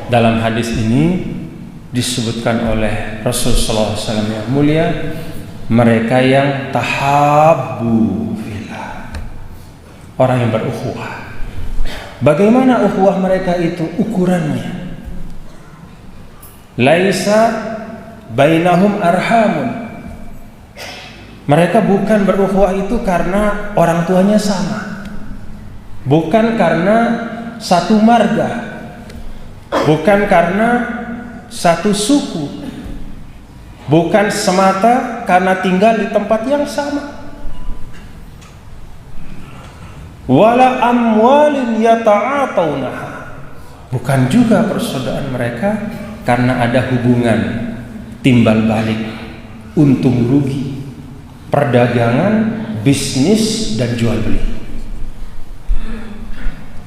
Dalam hadis ini disebutkan oleh Rasulullah SAW yang mulia, mereka yang tahabbu fillah, orang yang berukhuwah. Bagaimana ukhuwah mereka itu ukurannya? Laisa bainahum arhamun. Mereka bukan berukhuwah itu karena orang tuanya sama, bukan karena satu marga, bukan karena satu suku, bukan semata karena tinggal di tempat yang sama. Wala amwalin yata'atawnaha, bukan juga persaudaraan mereka karena ada hubungan timbal balik, untung rugi, perdagangan, bisnis dan jual beli.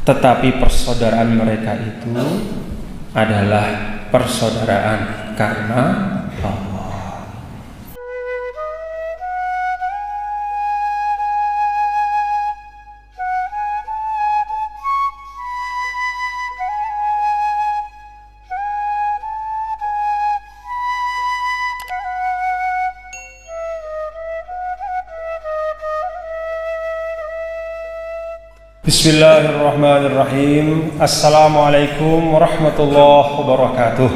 Tetapi persaudaraan mereka itu adalah persaudaraan karena Allah. Bismillahirrahmanirrahim. Assalamualaikum warahmatullahi wabarakatuh.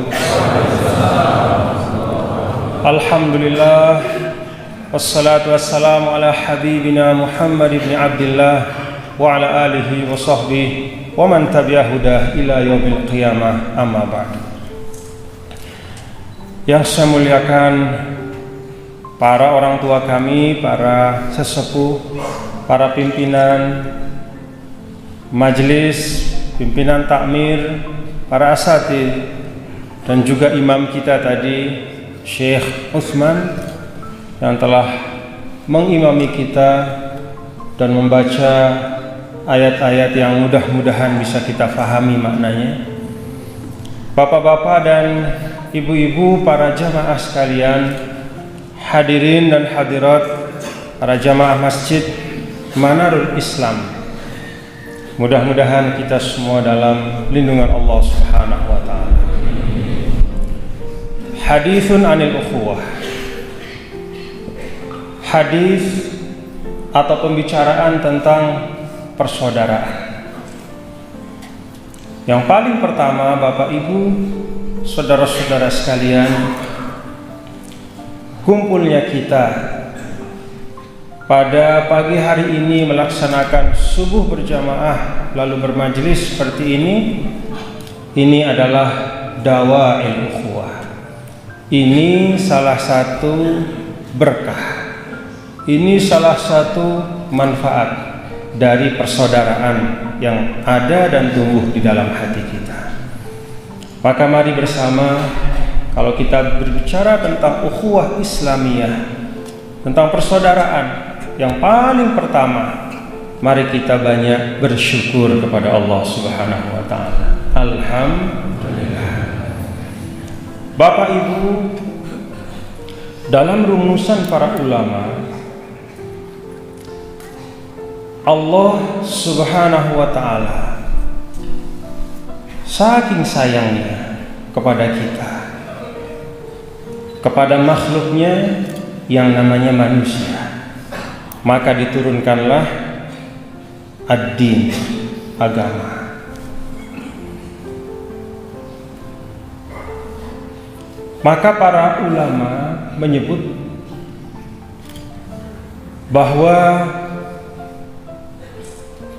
Alhamdulillah, wassalatu wassalamu ala habibina Muhammad ibn Abdillah wa ala alihi wa sahbihi wa man tabi'ah hudah ila yaumil qiyamah, amma ba'd. Yang saya muliakan para orang tua kami, para sesepuh, para pimpinan majelis, pimpinan takmir, para asatidz, dan juga imam kita tadi, Syekh Utsman, yang telah mengimami kita dan membaca ayat-ayat yang mudah-mudahan bisa kita fahami maknanya. Bapak-bapak dan ibu-ibu, para jamaah sekalian, hadirin dan hadirat, para jamaah Masjid Manarul Islam, mudah-mudahan kita semua dalam lindungan Allah Subhanahu wa taala. Haditsun anil ukhuwah. Hadis atau pembicaraan tentang persaudaraan. Yang paling pertama, Bapak Ibu, saudara-saudara sekalian, kumpulnya kita pada pagi hari ini melaksanakan subuh berjamaah lalu bermajelis seperti ini adalah dawa'il ukhuwah. Ini salah satu berkah, ini salah satu manfaat dari persaudaraan yang ada dan tumbuh di dalam hati kita. Maka mari bersama, kalau kita berbicara tentang ukhuwah Islamiyah, tentang persaudaraan, yang paling pertama, mari kita banyak bersyukur kepada Allah Subhanahu wa taala. Alhamdulillah. Bapak Ibu, dalam rumusan para ulama, Allah Subhanahu wa taala saking sayangnya kepada kita, kepada makhluknya yang namanya manusia, maka diturunkanlah ad-din, agama. Maka para ulama menyebut bahwa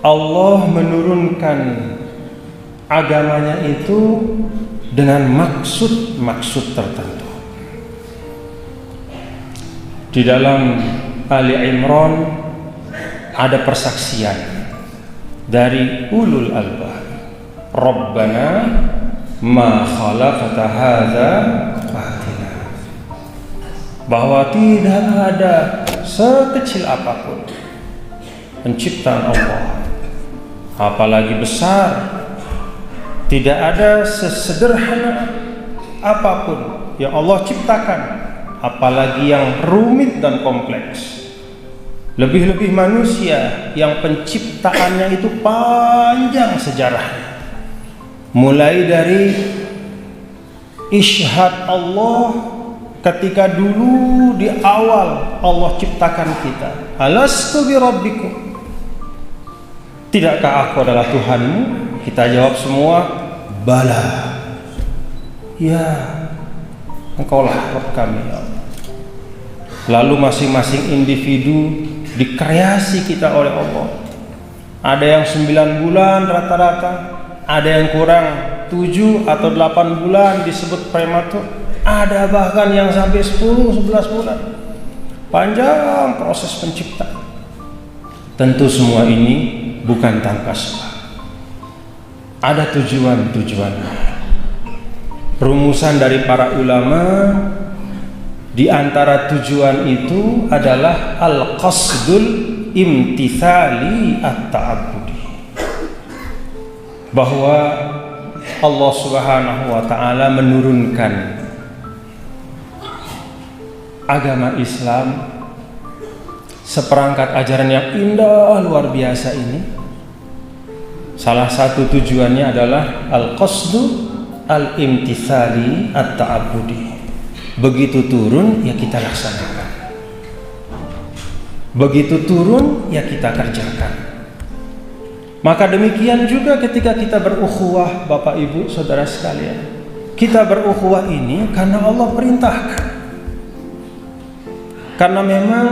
Allah menurunkan agamanya itu dengan maksud-maksud tertentu. Di dalam Ali Imran ada persaksian dari ulul albab, Rabbana ma khalaqta hadza batila, bahwa tidak ada sekecil apapun penciptaan Allah, apalagi besar, tidak ada sesederhana apapun yang Allah ciptakan, apalagi yang rumit dan kompleks. Lebih-lebih manusia yang penciptaannya itu panjang sejarahnya, mulai dari Isyhad Allah ketika dulu di awal Allah ciptakan kita. Alastu bi rabbikum? Tidakkah aku adalah Tuhanmu? Kita jawab semua, bala. Ya, Engkaulah Rabb kami ya Allah. Lalu masing-masing individu dikreasi kita oleh Allah. Ada yang 9 bulan rata-rata, ada yang kurang 7 atau 8 bulan disebut prematur, ada bahkan yang sampai 10-11 bulan. Panjang proses penciptaan. Tentu semua ini bukan tanpa sebab. Ada tujuan-tujuannya. Rumusan dari para ulama di antara tujuan itu adalah al-qasdul imtithali at-ta'abbudi. Bahwa Allah Subhanahu wa taala menurunkan agama Islam, seperangkat ajaran yang indah luar biasa ini. Salah satu tujuannya adalah al-qasdu al-imtithali at-ta'abbudi. Begitu turun ya kita laksanakan, begitu turun ya kita kerjakan. Maka demikian juga ketika kita berukhuwah, Bapak Ibu Saudara sekalian. Kita berukhuwah ini karena Allah perintahkan. Karena memang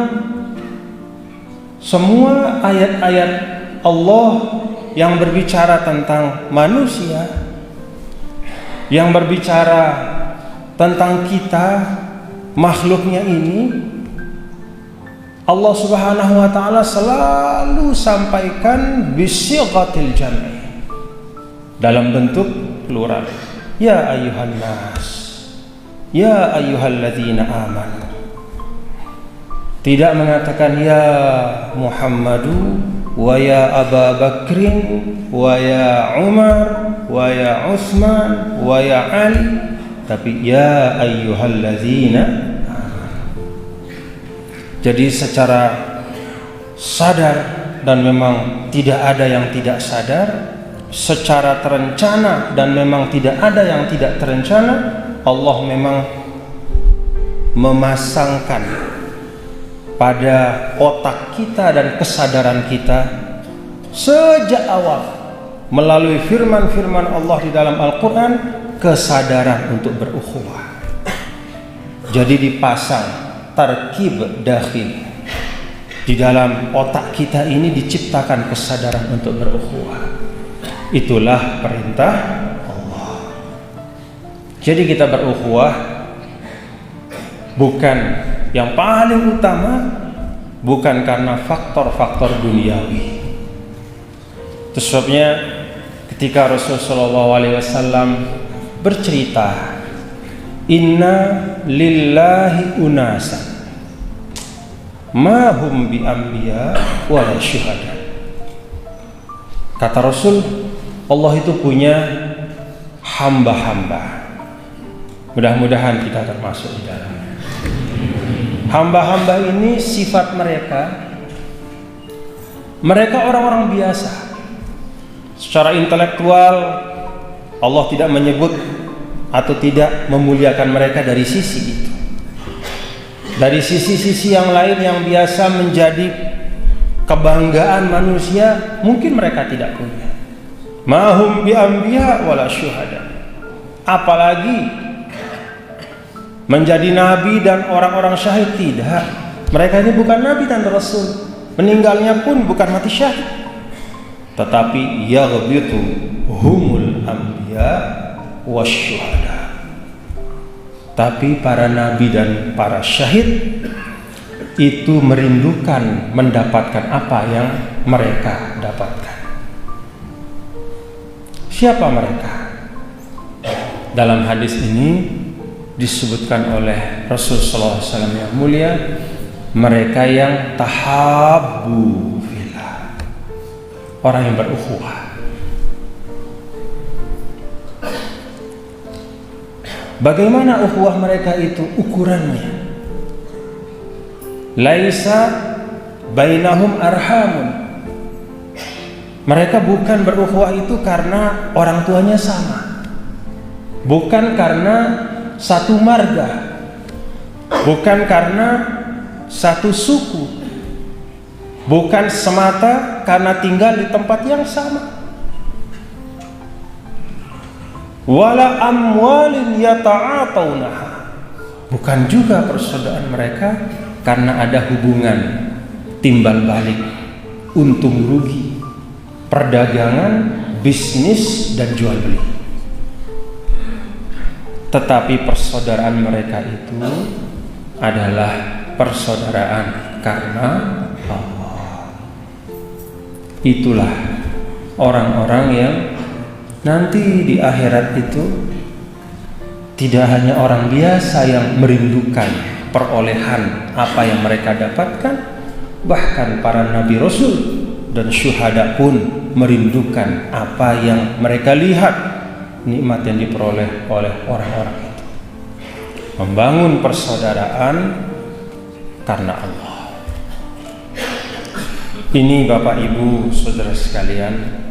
semua ayat-ayat Allah yang berbicara tentang manusia, yang berbicara tentang kita, makhluknya ini, Allah Subhanahu wa taala selalu sampaikan bisighatil jam'i, dalam bentuk plural. Ya ayyuhan nas, ya ayyuhalladzina amanu. Tidak mengatakan ya Muhammadu wa ya Aba Bakrin wa ya Umar wa ya Utsman wa ya Ali, tapi ya ayyuhalladzina amanu. Jadi secara sadar dan memang tidak ada yang tidak sadar, secara terencana dan memang tidak ada yang tidak terencana, Allah memang memasangkan pada otak kita dan kesadaran kita sejak awal melalui firman-firman Allah di dalam Al-Quran, kesadaran untuk berukhuwah. Jadi dipasang tarkib dakhil di dalam otak kita ini, diciptakan kesadaran untuk berukhuwah. Itulah perintah Allah. Jadi kita berukhuwah bukan yang paling utama, bukan karena faktor-faktor duniawi. Itu sebabnya ketika Rasulullah SAW bercerita, inna lillahi unasan ma hum bi anbiya wala syuhada. Kata Rasul, Allah itu punya hamba-hamba. Mudah-mudahan kita termasuk di dalamnya. Hamba-hamba ini sifat mereka orang-orang biasa. Secara intelektual Allah tidak menyebut atau tidak memuliakan mereka dari sisi itu. Dari sisi-sisi yang lain yang biasa menjadi kebanggaan manusia, mungkin mereka tidak punya. Mahum bi anbiya wala syuhada. Apalagi menjadi nabi dan orang-orang syahid, tidak. Mereka ini bukan nabi dan rasul. Meninggalnya pun bukan mati syahid. Tetapi yaghbitu humul anbiya wasyuhada. Tapi para nabi dan para syahid itu merindukan mendapatkan apa yang mereka dapatkan. Siapa mereka? Dalam hadis ini disebutkan oleh Rasulullah SAW yang mulia, mereka yang tahabbu fillah, orang yang berukhuwah. Bagaimana ukhuwah mereka itu? Ukurannya laisa bainahum arhamun. Mereka bukan berukhuwah itu karena orang tuanya sama, bukan karena satu marga, bukan karena satu suku, bukan semata karena tinggal di tempat yang sama. Wala amwalin yata'atawnaha, bukan juga persaudaraan mereka karena ada hubungan timbal balik, untung rugi, perdagangan, bisnis dan jual beli. Tetapi persaudaraan mereka itu adalah persaudaraan karena Allah. Itulah orang-orang yang nanti di akhirat itu tidak hanya orang biasa yang merindukan perolehan apa yang mereka dapatkan, bahkan para nabi rasul dan syuhada pun merindukan apa yang mereka lihat, nikmat yang diperoleh oleh orang-orang itu. Membangun persaudaraan karena Allah. Ini Bapak Ibu saudara sekalian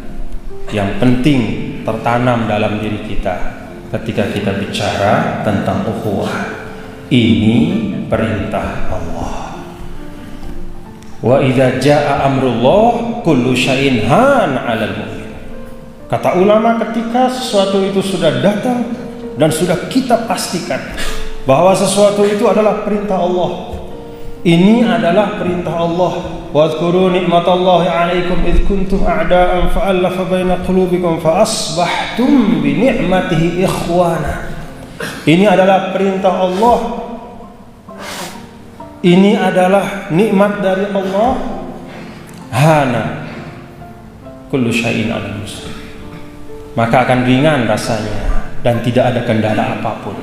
yang penting tertanam dalam diri kita ketika kita bicara tentang ukhuwah. Ini perintah Allah. Wa idza jaa amrullah kullu syai'in han 'alal mu'min. Kata ulama, ketika sesuatu itu sudah datang dan sudah kita pastikan bahwa sesuatu itu adalah perintah Allah. Ini adalah perintah Allah. Wadhkuru ni'matallahi 'alaikum id kuntum a'da'an fa'alafa baina qulubikum fa asbahtum bi ni'matihi ikhwana. Ini adalah perintah Allah. Ini adalah nikmat dari Allah. Hana kullu syai'in 'alal muslim. Maka akan ringan rasanya dan tidak ada kendala apapun.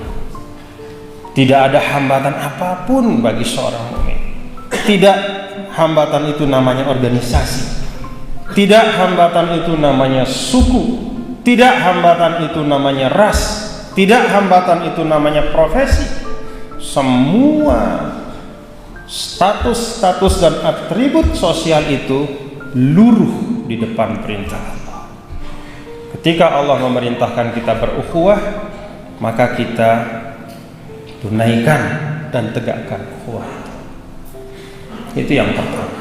Tidak ada hambatan apapun bagi seorang mukmin. Tidak hambatan itu namanya organisasi. Tidak hambatan itu namanya suku. Tidak hambatan itu namanya ras. Tidak hambatan itu namanya profesi. Semua status-status dan atribut sosial itu luruh di depan perintah Allah. Ketika Allah memerintahkan kita berukhuwah, maka kita tunaikan dan tegakkan ukhuwah. Itu yang pertama.